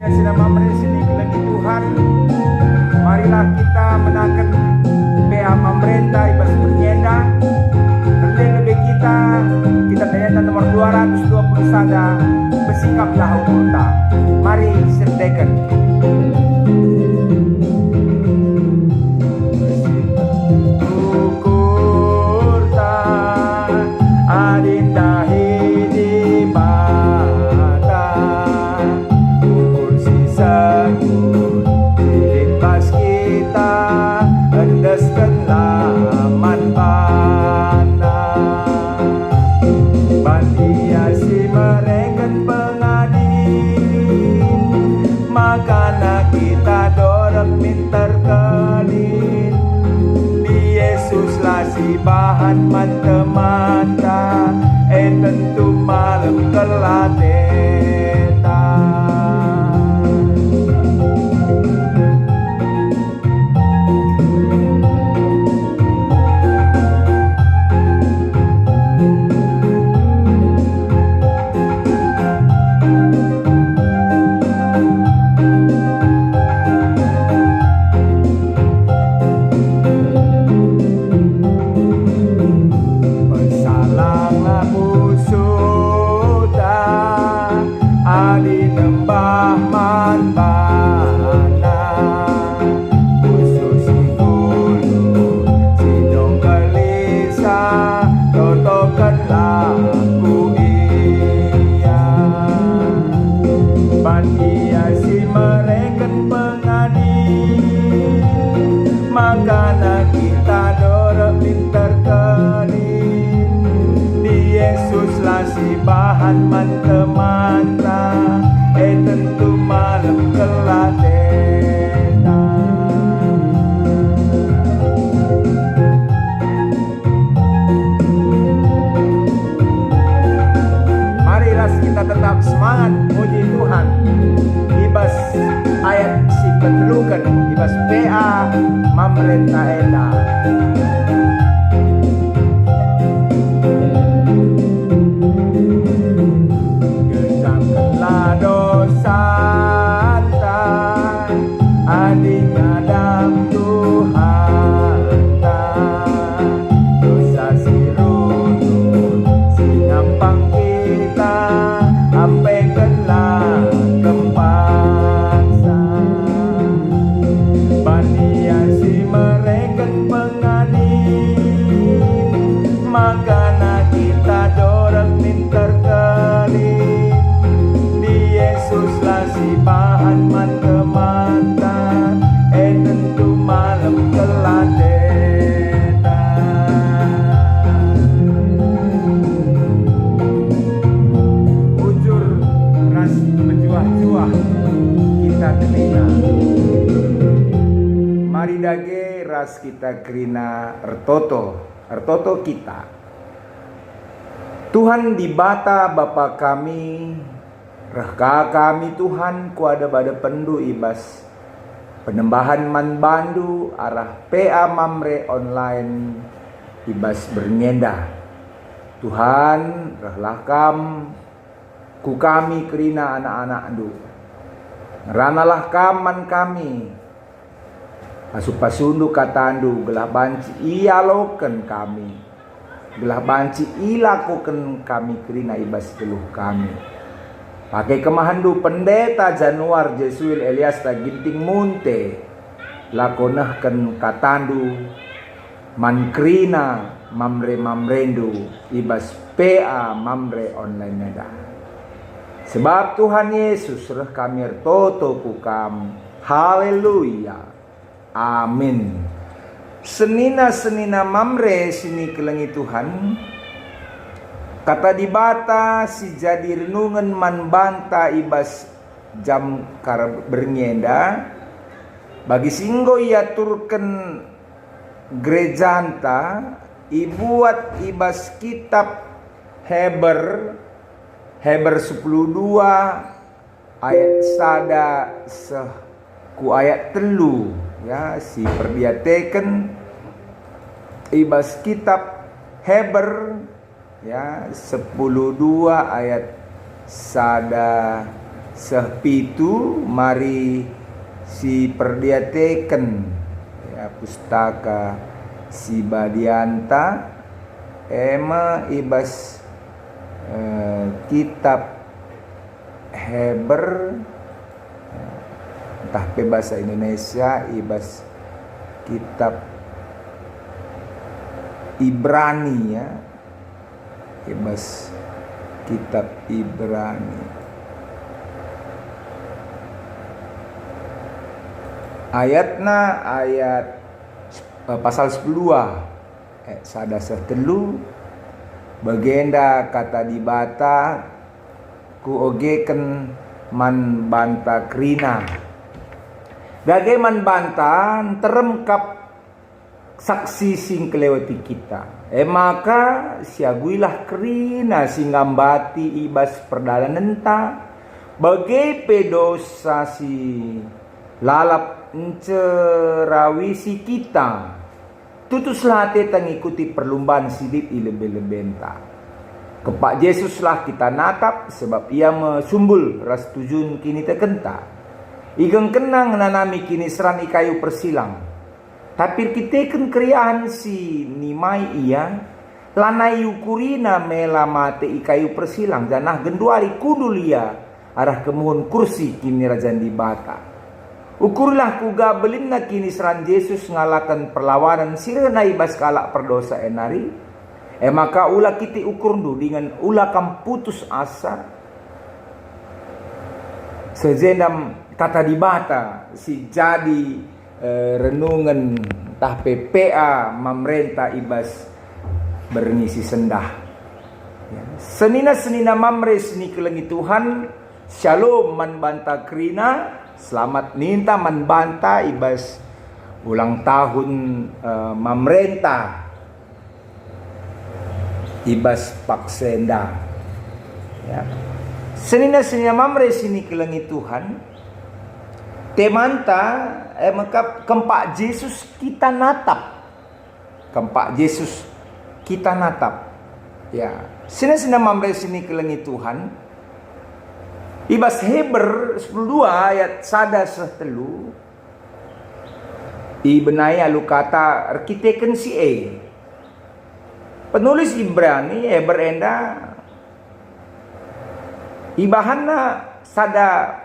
Sinama sini lagi Tuhan, marilah kita menakan PA pemerintah ibas bernyenda. Lebih kita ternyata nomor 220 sada bersikaplah hukumta. Mari serdekan. Bahan mata-mata tentu malam kelateta. Makana kita dorong pintar kelin di Yesus lah si bahan mata-mata tentu malam kelatena. Marilah kita tetap semangat puji Tuhan. Ibas ayat si ketelukan ibas PA pemerintah enak. Gencangkanlah dosa adik ngadam Tuhan, dosa si runut si nampang kita ampaikanlah kempaksa. Bania si mereka pengadil, makana kita dorang minta kelin di Yesus lah si bahan mata-mata tentu malam kelatena. Ujur ras menjuah-juah kita terima. Mari dage ras kita kerina ertoto kita. Tuhan di bata Bapa kami, rehka kami Tuhan kuada bada pendu ibas penembahan man bandu arah PA Mamre online ibas bernyenda. Tuhan rehlah ku kami kerina anak-anak du. Ranalah kaman kami asupasundu katandu gelah banci ialoken kami, gelah banci ilakukan kami kerina ibas teluh kami. Pakai kemahandu pendeta Januar Jesuil Elias ta ginting munte lakonahken katandu man kerina mamrendu ibas PA Mamre online neda. Sebab Tuhan Yesus reh kami ertoto kukam. Haleluya. Amin. Senina Mamre sini kelengi Tuhan. Kata di bata si jadi renungan man banta ibas jam kar bernyenda. Bagi singgo ia turken gerejanta ibuat ibas kitab Heber 10:2 ayat sada ku ayat telu. Ya, si perdiateken ibas kitab Heber ya 10:2 ayat sada sepitu mari si perdiateken ya pustaka si Badianta ema ibas kitab Heber entah pe bahasa Indonesia ibas kitab Ibrani ya ibas kitab Ibrani ayatna ayat pasal 10 sada setelu bagenda kata dibata ku ogeken man banta krina gage man banta teremkap saksi sing kelewati kita maka siaguilah krina sing ngambati ibas perdalanan ta bagai pedosa si lalap encerawisi kita tutuslah te ngikuti perlumbaan sidip ilebe-lebenta kepak Yesuslah kita natap sebab ia mesumbul ras tujun kini tekenta igeng kenang nanami kini seran ikayu persilang tapi kita ken kriahan si nimai ia lanai ukurina melamate ikayu persilang janah genduari kudulia arah kemuhun kursi kini rajan di bata ukurlah kuga belinna kini seran Yesus ngalakan perlawanan sirena ibas kalak perdosa enari maka ulah kita ukur dengan ulah kam putus asa sejendam kata dibata si jadi renungan tah PPA memerintah ibas berngisi sendah ya. Senina mamre seni kelengi Tuhan shalom man banta krina selamat ninta man banta ibas ulang tahun memerintah ibas paksenda ya. Senina mamre sini kelengi Tuhan temanta maka kempak Yesus kita natap kempak Yesus kita natap ya. Senina mamre sini kelengi Tuhan ibas Heber 12 ayat sada setelu ibenaya lu kata arkiteken si penulis Ibrani berenda ibahana sada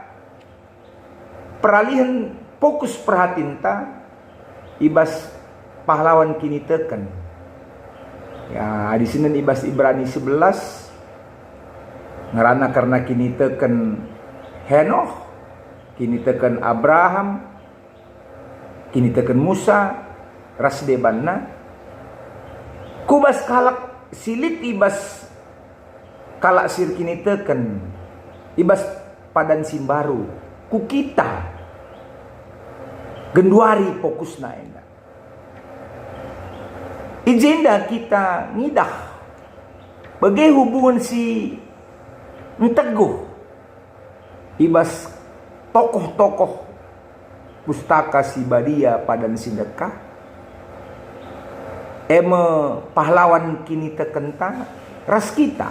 peralihan fokus perhatinta ibas pahlawan kini teken ya di sini ibas Ibrani 11 ngerana karena kini teken Henoh kini teken Abraham kini teken Musa rasdebanna kubas kalak silit ibas kalak sir kini teken ibas padan simbaru ku kita genduari fokus naenda ijenda kita ngidah bagai hubungan si enteguh ibas tokoh-tokoh pustaka si Badia padan sindekah pahlawan kini tekenta ras kita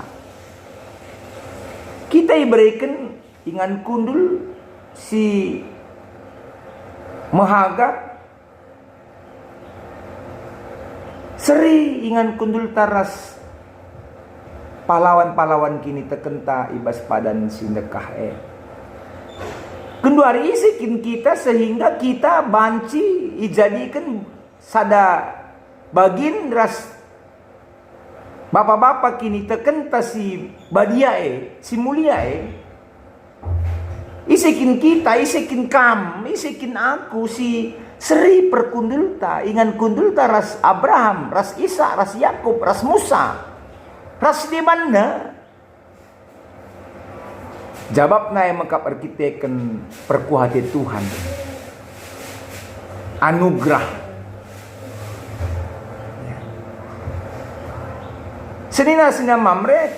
iberikan ingan kundul si Mahaga seri ingan kundul taras pahlawan-pahlawan kini tekenta ibas padan sindekah kenduari isikin kita sehingga kita banci ijadikan sada bagin ras bapak-bapak kini tekenta si Badia si mulia isikin kita isikin kam isikin aku si seri perkundulta ingan kundulta ras Abraham ras Isa ras Yakub ras Musa ras di mana jawabna yang mengkap arkiteken perkuhati Tuhan anugerah senina mamre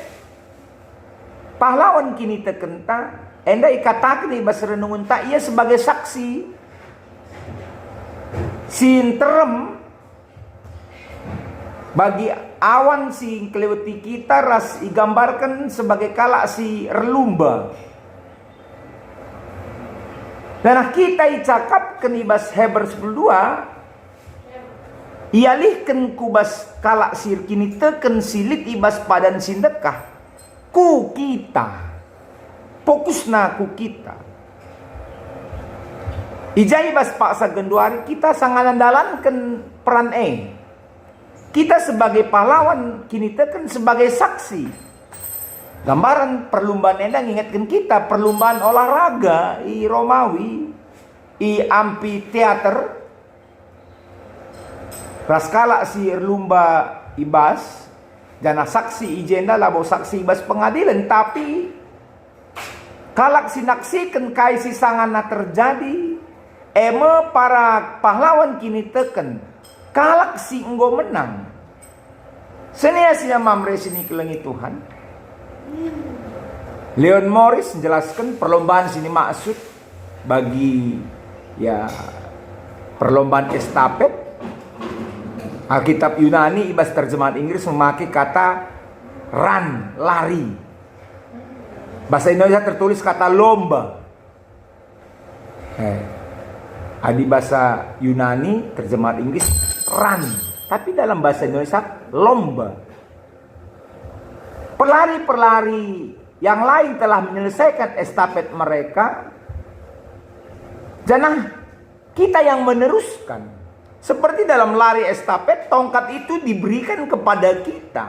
pahlawan kini tekenta enda ikatakan ibas renungun tak ia sebagai saksi sinterem bagi awan si kelewati kita ras igambarkan sebagai kalak si relumba Dan kita icakapkan ibas Heber 10:2, ialihkan kubas kalak sir kini teken silit ibas padan sindekah ku kita. Fokusna ku kita. Ijai bas paksa genduari kita sangat andalankan peran kita sebagai pahlawan kini teken sebagai saksi. Gambaran perlombaan endang ingatkan kita perlombaan olahraga i Romawi i amphitheater. Raskala si lumba ibas jana saksi ijenda labo saksi ibas pengadilan, tapi kalak sinaksikan kaisi sangana terjadi para pahlawan kini teken kalak si enggo menang. Senia sina mamre sini kelengi Tuhan. Leon Morris menjelaskan perlombaan sini maksud bagi perlombaan estafet. Alkitab Yunani ibas terjemahan Inggris memakai kata run, lari. Bahasa Indonesia tertulis kata lomba. Di bahasa Yunani terjemahan Inggris run, tapi dalam bahasa Indonesia lomba. Pelari-pelari yang lain telah menyelesaikan estafet mereka. Jangan kita yang meneruskan. Seperti dalam lari estafet, tongkat itu diberikan kepada kita.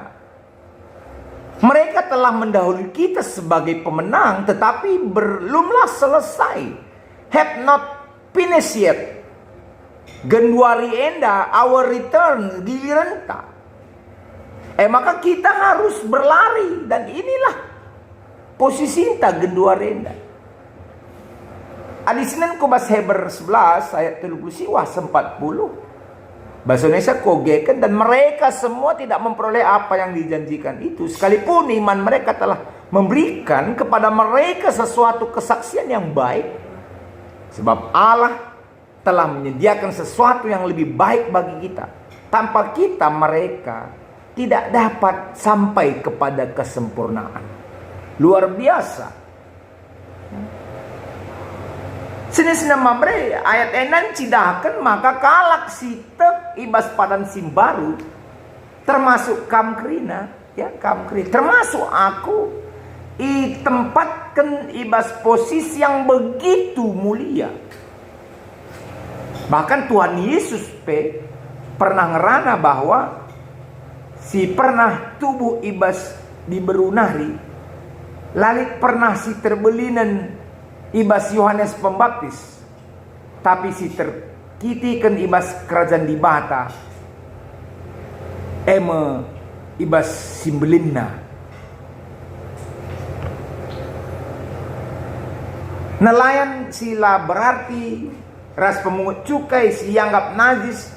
Mereka telah mendahului kita sebagai pemenang, tetapi belumlah selesai. Have not finished yet. Genduari enda, our return, giliran tak. Maka kita harus berlari, dan inilah posisi kita genduari enda. Adi Senin kubas Heber 11 ayat 30 wah 40. Bahasa Indonesia kogekan, dan mereka semua tidak memperoleh apa yang dijanjikan itu, sekalipun iman mereka telah memberikan kepada mereka sesuatu kesaksian yang baik. Sebab Allah telah menyediakan sesuatu yang lebih baik bagi kita. Tanpa kita mereka tidak dapat sampai kepada kesempurnaan. Luar biasa. Senisna mamre ayat enan cidakan maka kalak sitek ibas padan simbaru termasuk kamkrina kamkri termasuk aku tempatkan ibas posisi yang begitu mulia. Bahkan Tuhan Yesus pernah ngerana bahwa si pernah tubuh ibas diberunari lalit pernah si terbelinan ibas Yohanes Pembaptis, tapi si terkitikan ibas kerajaan di bata ibas simbelinna. Nelayan sila berarti ras pemungut cukai si anggap najis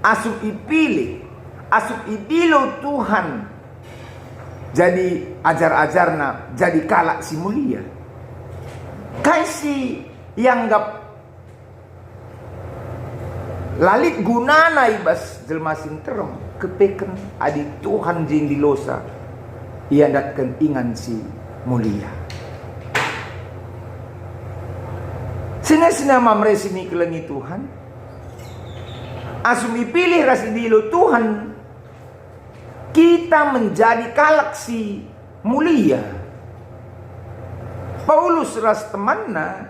asup ipilih asup ibilo Tuhan jadi ajar-ajarna jadi kalak si mulia. Kaisi yang gap lalit gunana ibas jelma sinterem kepeken adi Tuhan jin di losa ia datkan ingan si mulia. Sina mamre sini kelengi Tuhan asumi pilih rasi dilo Tuhan kita menjadi kalak si mulia. Paulus ras temanna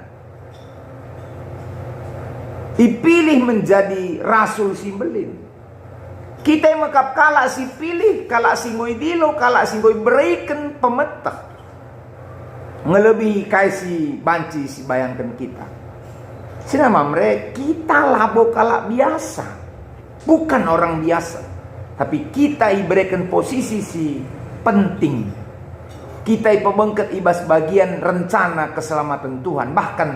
dipilih menjadi rasul simbelin. Kita yang makap kalak si pilih, kalak si ngoi dilo, kalak si ngoi berikan pemetak. Ngelebihi kaisi banci si bayangkan kita. Sinama mereka kita labo kalak biasa, bukan orang biasa, tapi kita diberikan posisi si penting. Kita pembengket ibas bagian rencana keselamatan Tuhan. Bahkan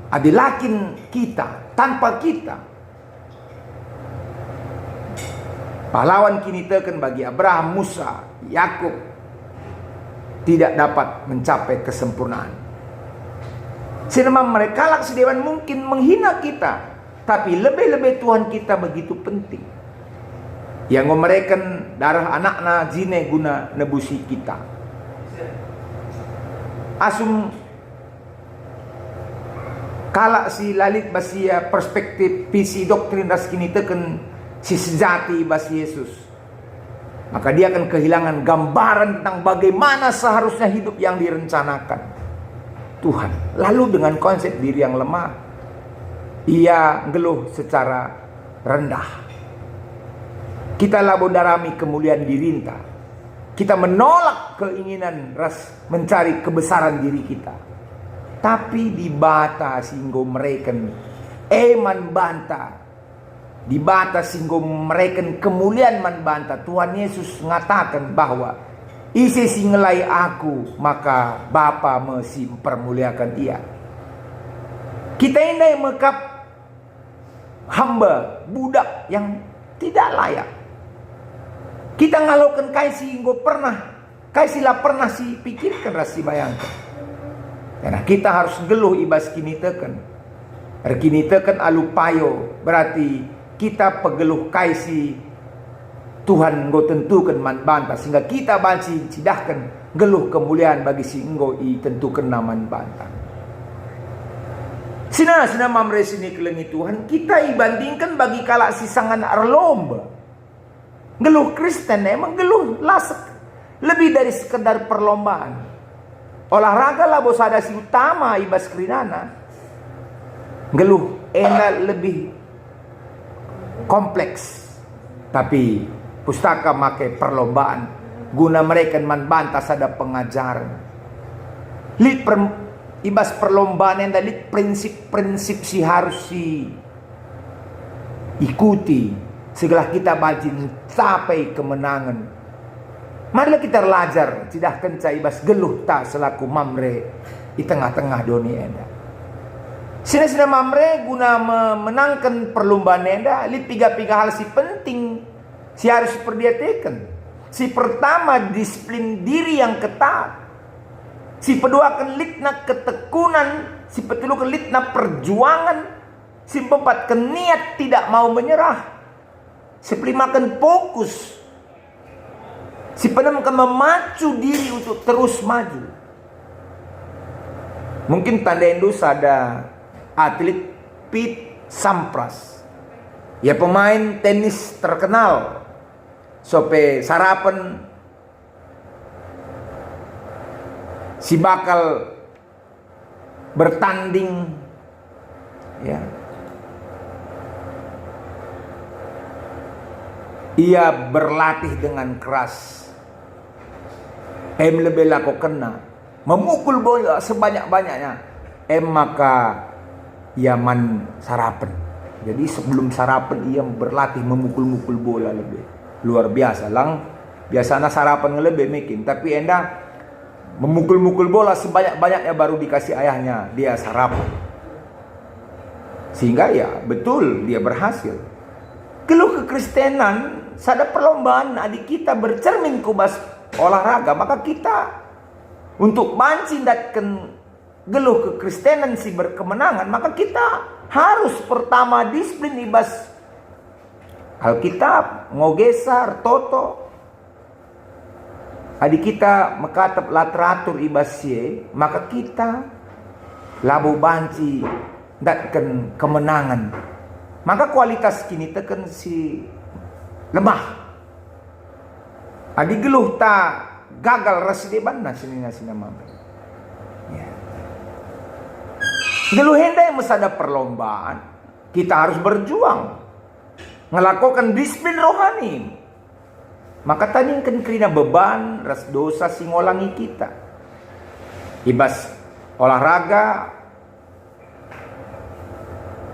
adilakin kita tanpa kita. Pahlawan kini teken bagi Abraham, Musa, Yakub tidak dapat mencapai kesempurnaan. Sinema mereka lak sedewan mungkin menghina kita, tapi lebih-lebih Tuhan kita begitu penting. Yang memberikan darah anakna jine guna nebusi kita. Asum Kala si lalit basia perspektif visi doktrin ras kini teken si sejati bas Yesus, maka dia akan kehilangan gambaran tentang bagaimana seharusnya hidup yang direncanakan Tuhan. Lalu dengan konsep diri yang lemah, ia ngeluh secara rendah. Kita labodarami kemuliaan dirinta. Kita menolak keinginan ras mencari kebesaran diri kita. Tapi dibata singgo mereken eman banta. Dibata singgo mereken kemuliaan man banta. Tuhan Yesus mengatakan bahwa isi singelai aku, maka Bapa mesti mempermuliakan ia. Kita ini mekap hamba, budak yang tidak layak. Kita ngalokan kaisi nggo pernah, kaisilah pernah si pikirkan rasi bayangkan. Karena kita harus geluh ibas kini teken. Kini teken alupayo, berarti kita pegeluh kaisi Tuhan nggo tentukan man banta, sehingga kita banci cidahkan geluh kemuliaan bagi si nggo i tentukan naman banta. Sina mamre sini kelengi Tuhan, kita ibandingkan bagi kala sisangan arlomba. Geluh Kristen emang geluh lasek lebih dari sekedar perlombaan. Olahraga lah bos ada si utama ibas kerinana. Geluh enak lebih kompleks. Tapi pustaka make perlombaan guna mereka man bantas ada pengajaran. Ibas perlombaan yang dari prinsip-prinsip si harus si ikuti. Segala kita bajin sampai kemenangan. Marilah kita belajar tidak kenca ibas geluh tak selaku mamre di tengah-tengah dunia enda. Sina mamre guna memenangkan perlombaan enda, lihat tiga hal si penting si harus perhatikan. Si pertama disiplin diri yang ketat. Si kedua akan litna ketekunan, si petilu akan litna perjuangan, si keempat niat tidak mau menyerah. Si kelima akan fokus. Si penenam akan memacu diri untuk terus maju. Mungkin tanda endus ada atlet Pete Sampras. Ya pemain tenis terkenal. Sope sarapan si bakal bertanding ya. Ia berlatih dengan keras. Lebih laku kena memukul bola sebanyak-banyaknya. Maka ia man sarapan. Jadi sebelum sarapan ia berlatih memukul-mukul bola lebih. Luar biasa lang. Biasanya sarapan lebih mungkin. Tapi enda memukul-mukul bola sebanyak-banyaknya baru dikasih ayahnya. Dia sarapan. Sehingga ya betul dia berhasil. Keluh kekristenan sada perlombaan adik kita bercermin kubas olahraga, maka kita untuk mancindatkan geluh kekristenan si berkemenangan, maka kita harus pertama disiplin ibas Alkitab ngogesar toto. Adik kita mekatap lateratur ibas ye, maka kita labu banci datkan kemenangan. Maka kualitas kini teken si lemah. Adi geluh ta gagal rasideban na sini mamre. Ya. Geluh henda yang mesti ada perlombaan. Kita harus berjuang. Ngelakukan disiplin rohani. Maka taningkan kerina beban ras dosa sing ngolangi kita. Ibas olahraga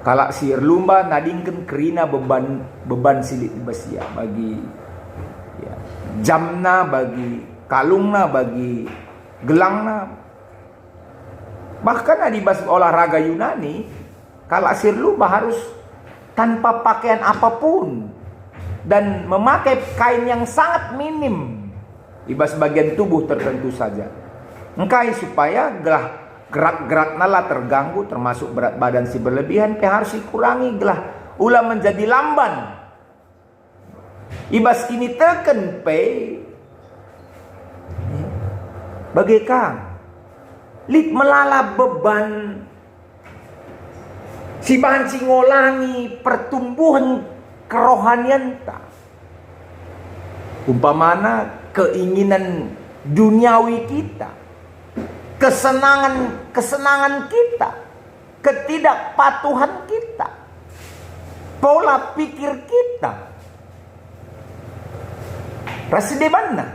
kalak sir lumba nadingkan kerina beban silit basia bagi ya, jamna, bagi kalungna, bagi gelangna. Bahkan di bas olahraga Yunani kalak sir lumba harus tanpa pakaian apapun dan memakai kain yang sangat minim ibas bagian tubuh tertentu saja. Engkai supaya gerak-gerak nala terganggu, termasuk berat badan si berlebihan, harus dikurangi gelah ulah menjadi lamban. Ibas kini teken pe bagaikan lit melala beban Si banci ngolangi pertumbuhan kerohanian ta. Umpamana keinginan duniawi kita, kesenangan kita, ketidakpatuhan kita, pola pikir kita. Rasa di mana?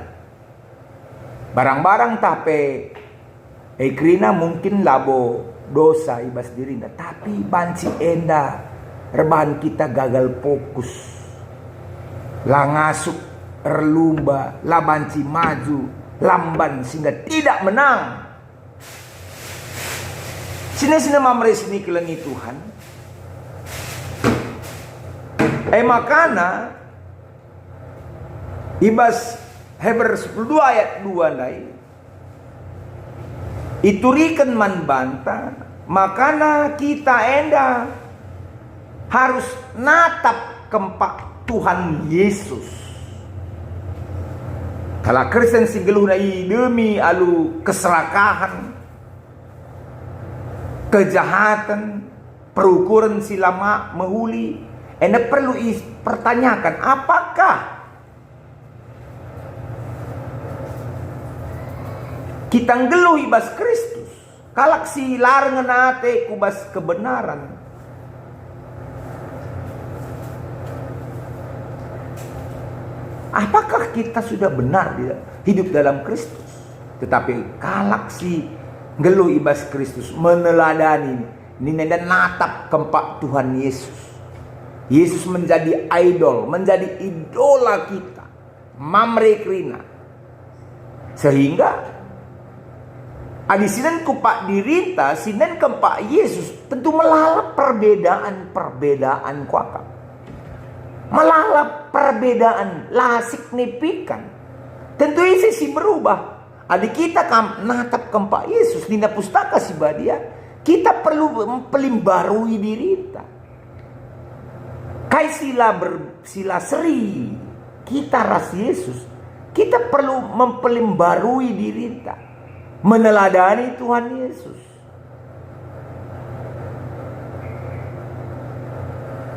Barang-barang tape ekrina mungkin labo dosa ibas dirina, tapi banci enda rebahan kita gagal fokus, langasuk erlumba, labanci maju lamban sehingga tidak menang. Sini mamre sini kelengi Tuhan. Makana ibas Hebrew 10 ayat 2 nai iturikan man banta, makana kita enda harus natap kempak Tuhan Yesus. Kalau Kristen singgeluh nai demi alu keserakahan, kejahatan, perukuran silama mehuli, enda perlu pertanyakan apakah kita ngeluh ibas Kristus, kalak si larangan ate kubas kebenaran. Apakah kita sudah benar hidup dalam Kristus? Tetapi kalak si ngeluh ibas Kristus meneladani ini dan natap kempak Tuhan Yesus. Yesus menjadi idol, menjadi idola kita, mamre krina. Sehingga adi sinen kupak dirita, sinen kempak Yesus tentu melalap perbedaan kuakap. Melalap perbedaan lah signifikan. Tentu isi si berubah. Adi kita natap kempak Yesus nina pustaka si badia, kita perlu mempelimbarui diri kita. Kai sila seri kita ras Yesus, kita perlu mempelimbarui diri kita, meneladani Tuhan Yesus.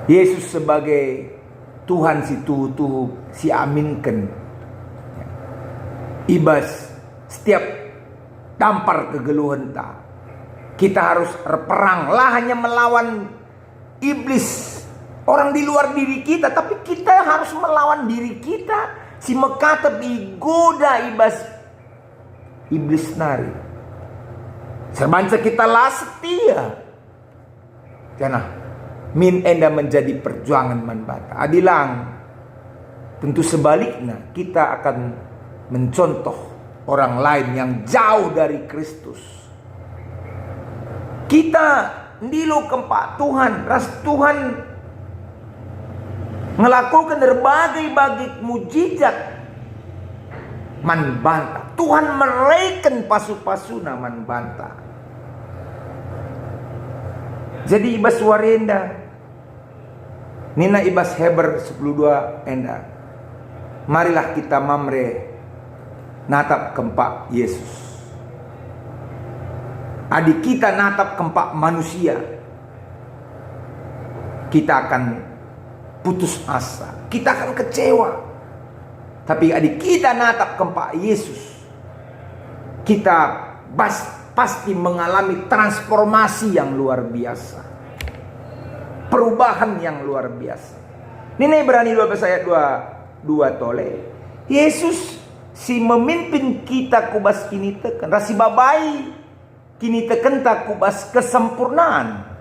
Yesus sebagai Tuhan si tuhu si aminkan. Ibas setiap tampar kegeluhan ta, kita harus perang lah hanya melawan iblis, orang di luar diri kita, tapi kita harus melawan diri kita. Si mekatep igoda ibas iblis nari. Serbanca kita lah setia. Jangan min enda menjadi perjuangan manbata. Adilang tentu sebaliknya kita akan mencontoh orang lain yang jauh dari Kristus. Kita ndilo kempak Tuhan, ras Tuhan ngelakukan berbagai mujizat man banta. Tuhan mereken pasu-pasuna man banta. Jadi ibas warenda nina ibas Hebrew 10:2 enda. Marilah kita mamre natap kempak Yesus. Adik kita natap kempak manusia, kita akan putus asa, kita akan kecewa. Tapi adik kita natap kempak Yesus, kita pasti mengalami transformasi yang luar biasa, perubahan yang luar biasa. Ini Ibrani 12 ayat 2 tole. Yesus si memimpin kita kubas kini teken, rasi babai kini teken tak kubas kesempurnaan.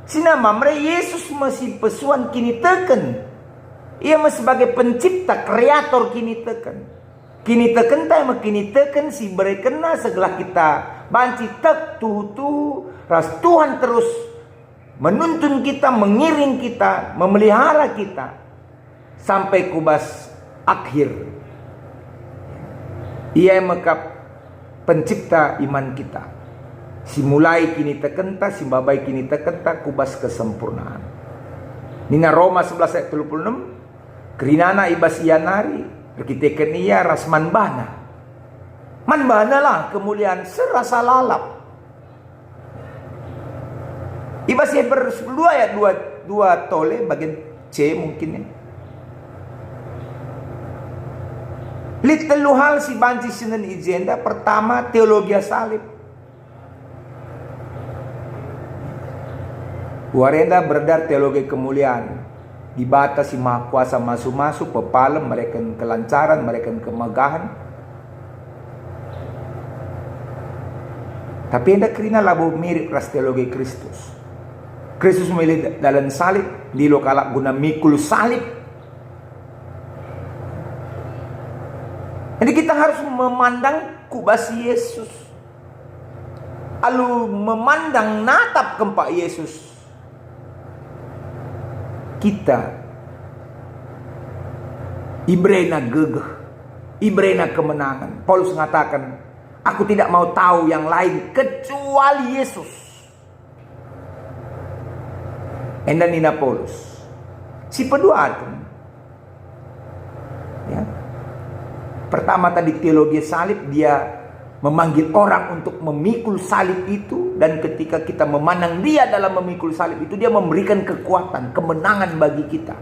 Sinama mereka Yesus masih pesuan kini teken. Ia masih sebagai pencipta, kreator kini teken. Kini teken tak kini teken si berekena segala kita banci tek tuh ras Tuhan terus menuntun kita, mengiring kita, memelihara kita sampai kubas akhir. Ia mekap pencipta iman kita. Si mulai kini tekenta, si babai kini tekenta kubas kesempurnaan. Nina Roma 11 ayat 36. Kerinana ibas ianari, berkiteken ia ras manbana. Manbana lah kemuliaan serasa lalap. Ibas Hebrew 10 ayat 2 tole bagian C mungkin ya. Telu hal si banci sinen agenda. Pertama, teologi salib. Warenda beredar teologi kemuliaan. Dibatasi maha kuasa masuk-masuk, pepalem, mereka kelancaran, mereka kemegahan. Tapi anda kerina labo mirip ras teologi Kristus. Kristus memilih dalam salib, di lokal guna mikul salib. Jadi kita harus memandang kubasi Yesus. Lalu memandang natap kempak Yesus. Kita ibrena gegeh, ibrena kemenangan. Paulus mengatakan, aku tidak mau tahu yang lain kecuali Yesus. Enda nina Paulus. Si pedua ya. Pertama tadi teologi salib, dia memanggil orang untuk memikul salib itu. Dan ketika kita memandang dia dalam memikul salib itu, dia memberikan kekuatan, kemenangan bagi kita.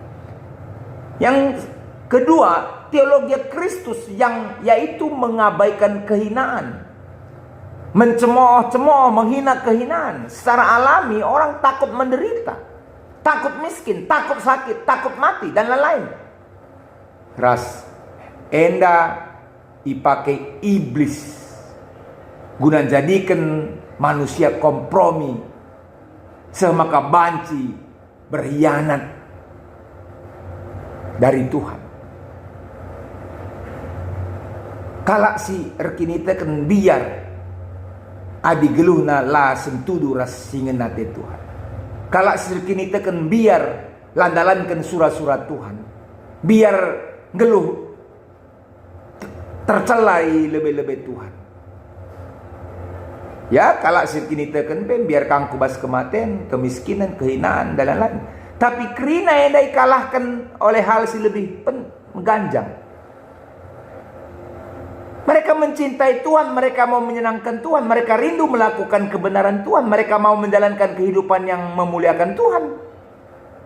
Yang kedua, teologi Kristus yang yaitu mengabaikan kehinaan. Mencemooh-cemooh, menghina kehinaan. Secara alami orang takut menderita, takut miskin, takut sakit, takut mati, dan lain-lain. Enda dipakai iblis guna jadikan manusia kompromi, semaka banci, berkhianat dari Tuhan. Kalak si erkinita kan biar adi geluhna la sentudu ras singen nate Tuhan. Kalak si erkinita kan biar landalankan surat-surat Tuhan. Biar geluh tercelai lebih-lebih Tuhan. Ya, kalau sirkinita kan biar kang kubas kematian, kemiskinan, kehinaan dan lain-lain. Tapi kerina yang dikalahkan oleh hal si lebih mengganjang. Mereka mencintai Tuhan, mereka mau menyenangkan Tuhan, mereka rindu melakukan kebenaran Tuhan, mereka mau menjalankan kehidupan yang memuliakan Tuhan.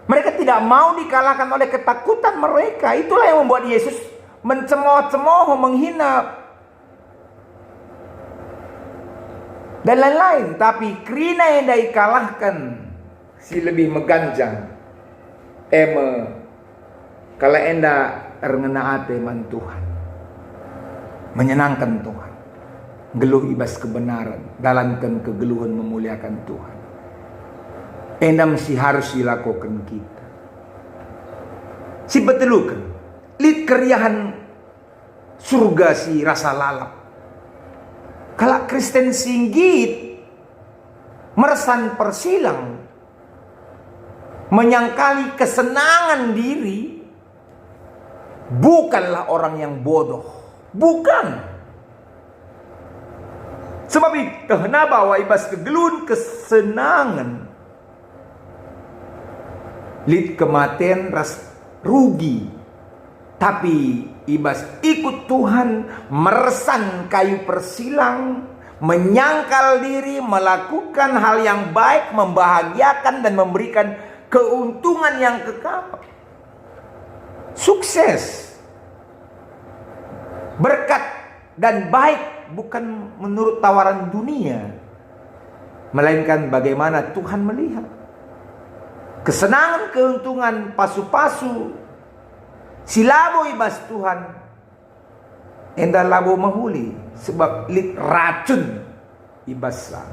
Mereka tidak mau dikalahkan oleh ketakutan mereka. Itulah yang membuat Yesus mencemooh-cemooh, menghina dan lain-lain. Tapi kerina yang dikalahkan si lebih meganjang. Kalau enda erngena ate man Tuhan, menyenangkan Tuhan, geluh ibas kebenaran, dalankan kegeluhan memuliakan Tuhan. Enda mesti harus dilakukan kita. Si betelukan lid keriahan surga si rasa lalap. Kalau Kristen singgit meresan persilang, menyangkali kesenangan diri, bukanlah orang yang bodoh. Bukan. Sebab itu bahwa ibas kegelun kesenangan, lid kematian ras rugi. Tapi ibas ikut Tuhan, meresan kayu persilang, menyangkal diri, melakukan hal yang baik, membahagiakan dan memberikan keuntungan yang kekal. Sukses, berkat dan baik bukan menurut tawaran dunia, melainkan bagaimana Tuhan melihat. Kesenangan, keuntungan, pasu-pasu, silabo ibas Tuhan, enda labo mahuli, sebab lit racun ibas lah.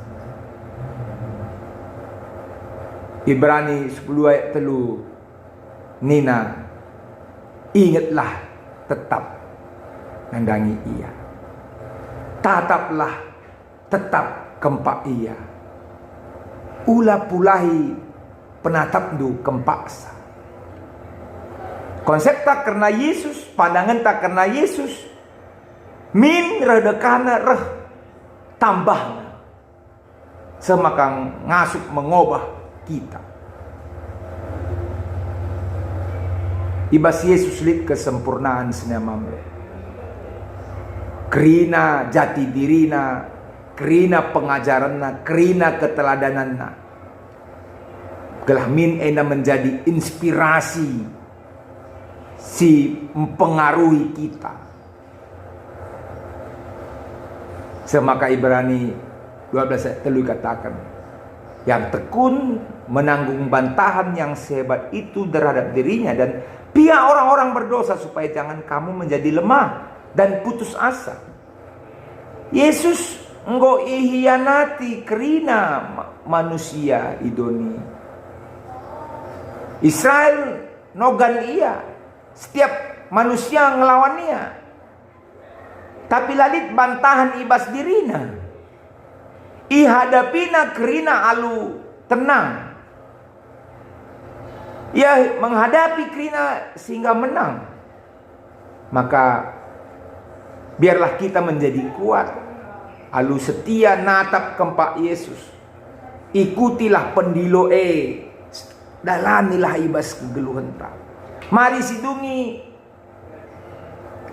Ibrani 10 ayat 3, Nina, ingatlah tetap nandangi ia, tataplah tetap kempak ia, ulah pulahi penatap du kempaksa. Konsep tak karena Yesus, pandangan tak karena Yesus, min redekana reh tambahna, semakang ngasuk mengubah kita. Ibas Yesus lid kesempurnaan senamamre. Kerina jati dirina, kerina pengajaranna, kerina keteladananna. gelah min enda menjadi inspirasi si mempengaruhi kita. Semaka Ibrani 12 ayat 3 katakan, yang tekun menanggung bantahan yang sehebat itu terhadap dirinya dan pihak orang-orang berdosa, supaya jangan kamu menjadi lemah dan putus asa. Yesus engkau ihianati kerina manusia idoni. Israel nogan ia, setiap manusia ngelawan ia. Tapi lalit bantahan ibas dirina, ihadapina kerina alu tenang. Ia menghadapi kerina sehingga menang. Maka biarlah kita menjadi kuat, alu setia natap kempak Yesus. Ikutilah pendilo dalanilah ibas kegeluhan tak. Mari sidungi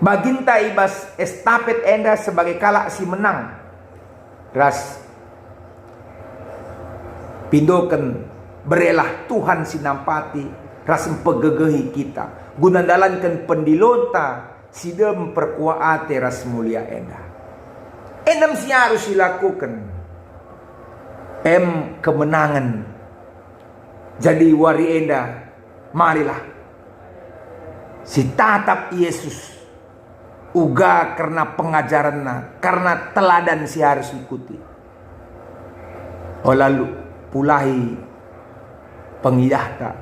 baginta ibas estafet enda sebagai kalak si menang. Ras pindoken berelah Tuhan sinampati ras empegegehi kita. Guna dalankan pendilonta sida memperkuat ras mulia enda. Endam si harus dilakukan. Kemenangan jadi wari enda. Marilah si tatap Yesus uga karena pengajarannya, karena teladan si harus ikuti. Lalu pulahi pengidahta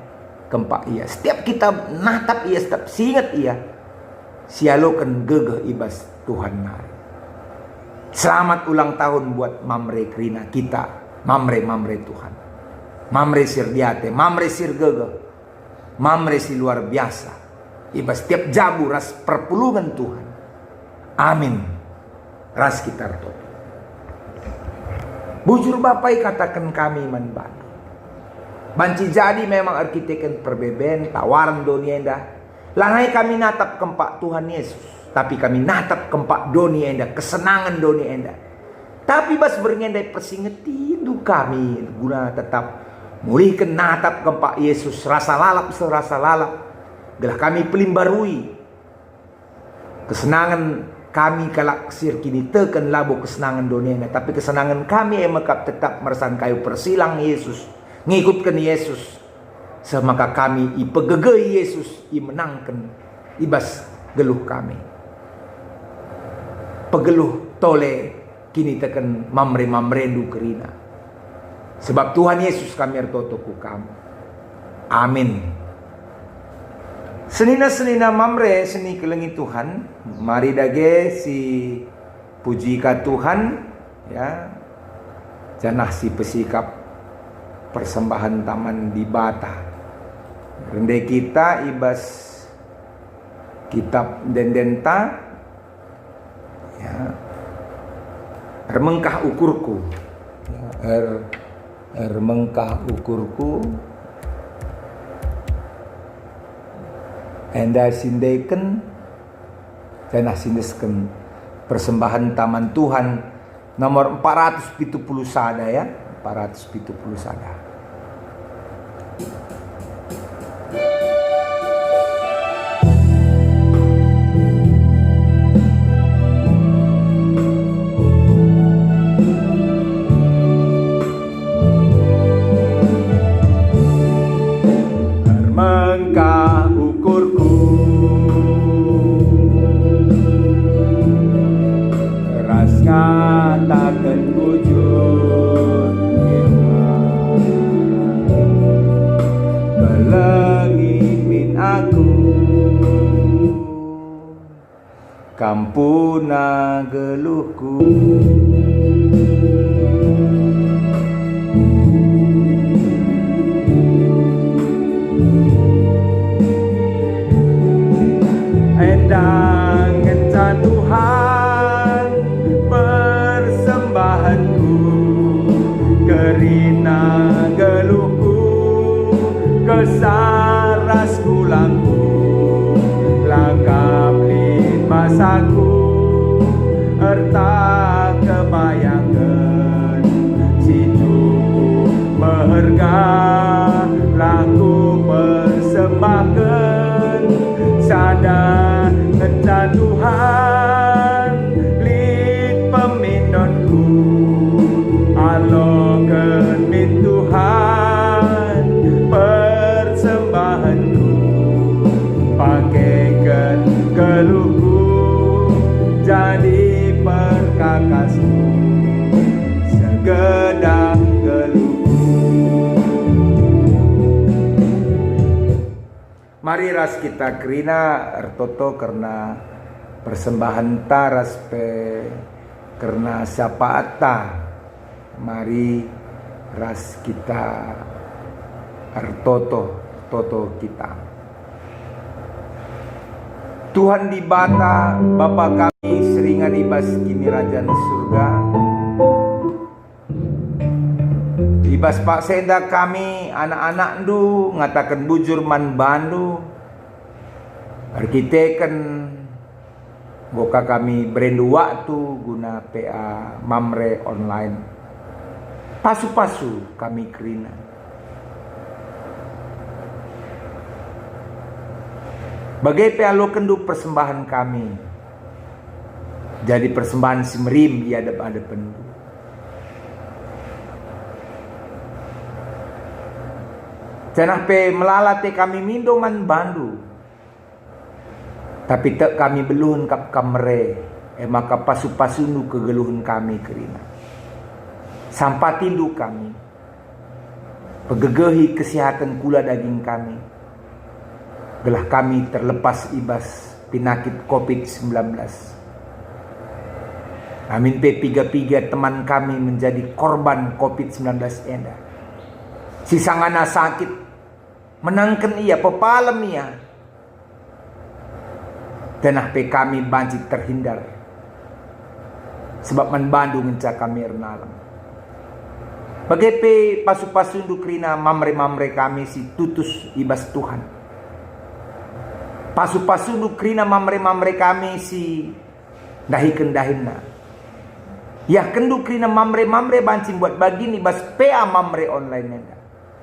kempak ia. Setiap kita natap ia, setiap singat ia, sialokan gegeh ibas Tuhan nari. Selamat ulang tahun buat Mamre Krina kita, Mamre Tuhan, Mamre sirdiate, Mamre sir gegeh, Mamre si luar biasa. Ibas setiap jabu ras perpulungan Tuhan. Amin. Ras kita tot. Bujur bapai katakan kami manbantu. Banci jadi memang arkiteken perbeben tawaran dunia enda. Lanai kami natap kempak Tuhan Yesus. Tapi kami natap kempak dunia enda, kesenangan dunia enda. Tapi bas berngendai persingeti itu kami guna tetap mulihkan natap kempak Yesus rasa lalap serasa lalap. Gelah kami pelimbarui kesenangan kami kalak sir kini tekan labu kesenangan dunia, tapi kesenangan kami emakap tetap merasakan kayu persilang Yesus, ngikutkan Yesus. Semaka kami ipegegei Yesus, menangkan ibas geluh kami. Pegeluh tole kini tekan mamre-mamrendu kerina. Sebab Tuhan Yesus kami ertotoku kamu. Amin. Senina mamre seni kelengi Tuhan, mari dage si puji ka Tuhan ya. Janah si pesikap persembahan taman di bata. Rende kita ibas kitab dendenta ya. Ermengkah ukurku. Ya, ermengkah ukurku. Enda sindeken dan sindesken persembahan taman Tuhan nomor 470 sada ya, 470 sada. Kampuna geluhku endang encan Tuhan persembahanku kerina geluhku kesaras kulangku langkap masaku erta kebayangan si cukup berharga Mari ras kita kerina ertoto karena persembahan taras pe karena syafaata. Mari ras kita ertoto kita. Tuhan di bata Bapa kami seringan ibas kini Rajan surga. Ibas Pak Senda kami anak-anak du ngatakan bujur man bandu. Arkiteken boka kami berendu waktu guna PA Mamre online. Pasu-pasu kami kerina. Bagai PA lo kendu persembahan kami. Jadi persembahan simrim ia ada pendu. Janah pe melalate kami mindoman bandu. Tapi tak kami beluhun kap kamre. Maka pasu-pasu nu kegeluhun kami kerina. Sampai tindu kami. Pegegehi kesehatan kula daging kami. Gelah kami terlepas ibas penyakit COVID-19. Amin P3 teman kami menjadi korban COVID-19 enda. Si sangana sakit. Menangkan ia, pepalem ia. Denah pe kami banci terhindar. Sebab man Bandung ngencak kami ernalam. Bagai pe pasu-pasu dukrina mamre-mamre kami si tutus ibas Tuhan. Pasu-pasu dukrina mamre-mamre kami si dahi-kendahina. Ya kendukrina mamre-mamre banci buat bagini ibas PA mamre online nenda.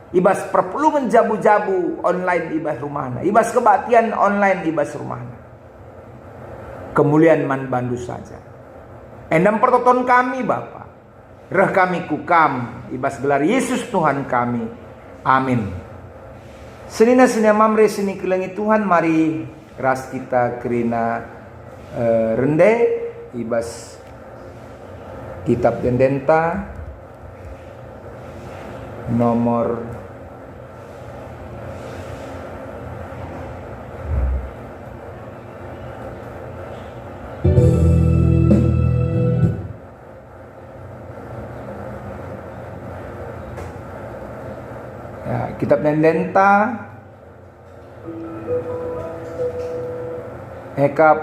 Ibas perpulungan jabu-jabu online ibas rumahna. Ibas kebaktian online ibas rumahna. Kemuliaan man bandu saja. Endam pertoton kami Bapa. Reh kami kukam. Ibas gelar Yesus Tuhan kami. Amin. Senina mamre seni kelengi Tuhan. Mari ras kita kerina rende. Ibas kitab dendenta. Nomor Kitab Dendenta Hekap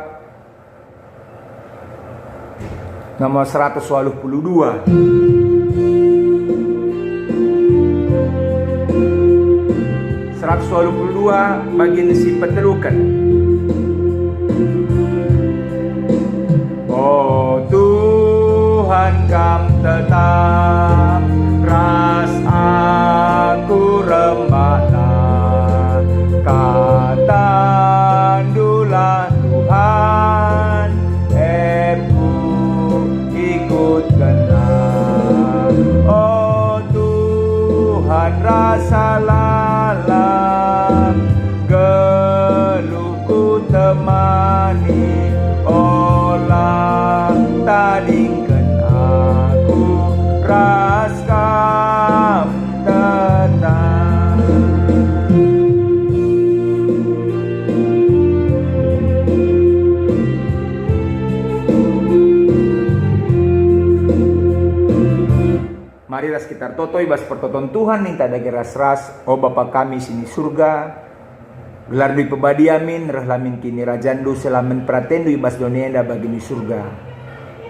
nomor 182. Bagian si petelukan. Oh Tuhan kam tetap ras aku rembana katandulah Tuhan aku ikut genap. Oh Tuhan rasa lalam geluhku temani olah tadingkan aku raskam tetap. Mari ras kita toto ibas pertoton Tuhan minta dagi ras-ras. Oh Bapa kami sini surga. Gelar di pebadiamin rahlamin kini rajandu selamen pratendu ibas donienda bagi di surga.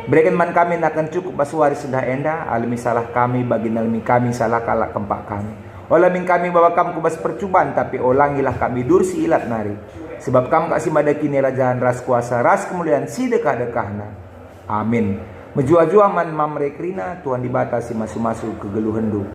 Berikan man kami akan cukup basuari sudah enda. Alami salah kami bagi nalmi kami salah kalak kempak kami. Olamin kami bawa kamu kubas percubaan. Tapi olangilah kami dursi ilat nari. Sebab kamu kasih mada kini rajaan ras kuasa ras kemuliaan si dekah-dekahna. Amin. Menjua-jua man mamre krina Tuhan dibatasi masu-masu kegeluhendu.